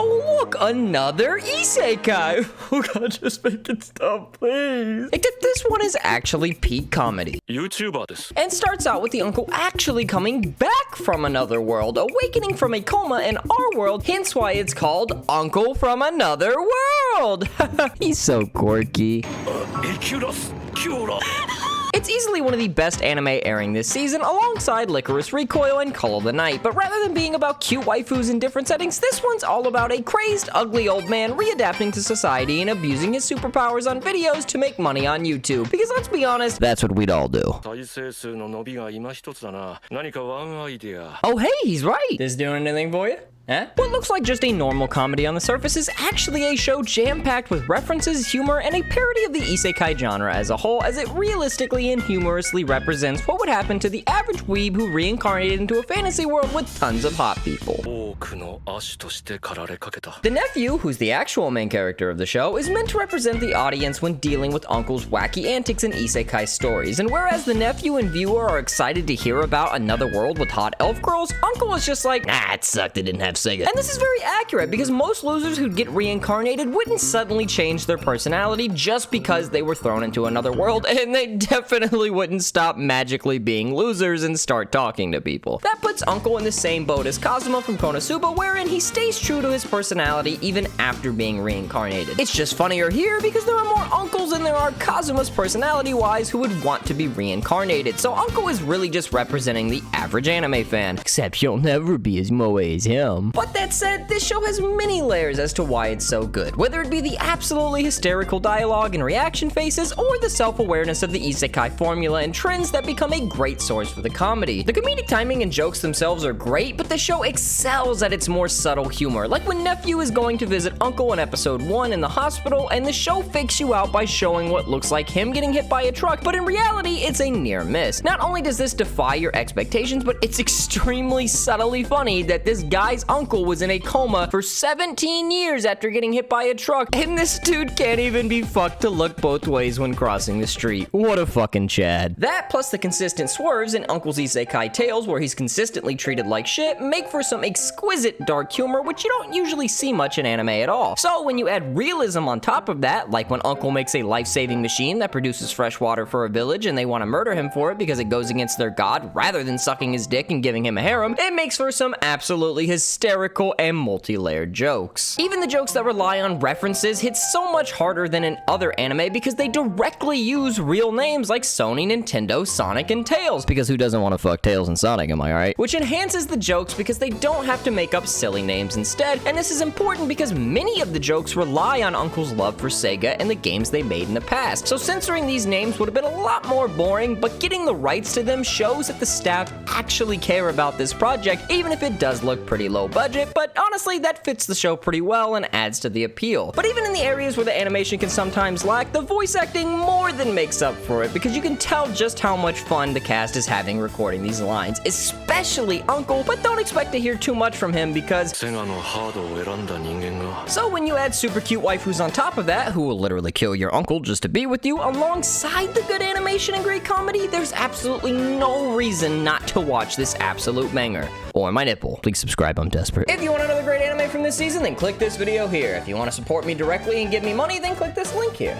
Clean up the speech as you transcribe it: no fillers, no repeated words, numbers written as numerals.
Oh look, another isekai. Oh god, just make it stop, please. Except this one is actually peak comedy. YouTuber です。 And starts out with the uncle actually coming back from another world, awakening from a coma in our world, hence why it's called Uncle from Another World. He's so quirky. It's easily one of the best anime airing this season, alongside 𝐸𝒳𝒫𝐸𝑅𝐼𝐸𝒩𝒞𝐸 and Call of the Night, but rather than being about cute waifus in different settings, this one's all about a crazed, ugly old man readapting to society and abusing his superpowers on videos to make money on YouTube. Because let's be honest, that's what we'd all do. 再生数の伸びが今一つだな。何かワンアイデア。 Oh hey, he's right! This doing anything for you? Huh? What looks like just a normal comedy on the surface is actually a show jam-packed with references, humor, and a parody of the isekai genre as a whole, as it realistically and humorously represents what would happen to the average weeb who reincarnated into a fantasy world with tons of hot people. 多くの足として駆られかけた。 The nephew, who's the actual main character of the show, is meant to represent the audience when dealing with Uncle's wacky antics and isekai stories, and whereas the nephew and viewer are excited to hear about another world with hot elf girls, Uncle is just like, nah, it sucked they didn't have Sega. And this is very accurate because most losers who'd get reincarnated wouldn't suddenly change their personality just because they were thrown into another world, and they definitely wouldn't stop magically being losers and start talking to people. That puts Uncle in the same boat as Kazuma from Konosuba, wherein he stays true to his personality even after being reincarnated. It's just funnier here because there are more uncles than there are Kazuma's personality-wise who would want to be reincarnated, so Uncle is really just representing the average anime fan. Except you'll never be as moe as him. But that said, this show has many layers as to why it's so good, whether it be the absolutely hysterical dialogue and reaction faces, or the self-awareness of the isekai formula and trends that become a great source for the comedy. The comedic timing and jokes themselves are great, but the show excels at its more subtle humor, like when Nephew is going to visit Uncle in episode 1 in the hospital, and the show fakes you out by showing what looks like him getting hit by a truck, but in reality, it's a near miss. Not only does this defy your expectations, but it's extremely subtly funny that this guy's uncle was in a coma for 17 years after getting hit by a truck, and this dude can't even be fucked to look both ways when crossing the street. What a fucking Chad. That, plus the consistent swerves in Uncle's isekai tales where he's consistently treated like shit, make for some exquisite dark humor which you don't usually see much in anime at all. So when you add realism on top of that, like when Uncle makes a life-saving machine that produces fresh water for a village and they want to murder him for it because it goes against their god rather than sucking his dick and giving him a harem, it makes for some absolutely hysterical and multi-layered jokes. Even the jokes that rely on references hit so much harder than in other anime because they directly use real names like Sony, Nintendo, Sonic, and Tails, because who doesn't want to fuck Tails and Sonic, am I right? Which enhances the jokes because they don't have to make up silly names instead, and this is important because many of the jokes rely on Uncle's love for Sega and the games they made in the past. So censoring these names would have been a lot more boring, but getting the rights to them shows that the staff actually care about this project, even if it does look pretty low budget, but honestly, that fits the show pretty well and adds to the appeal. But even in the areas where the animation can sometimes lack, the voice acting more than makes up for it, because you can tell just how much fun the cast is having recording these lines, especially Uncle, but don't expect to hear too much from him because セガのハードを選んだ人間が So when you add super cute waifus on top of that, who will literally kill your uncle just to be with you, alongside the good animation and great comedy, there's absolutely no reason not to watch this absolute banger. Or my nipple. Please subscribe, I'm desperate. If you want another great anime from this season, then click this video here. If you want to support me directly and give me money, then click this link here.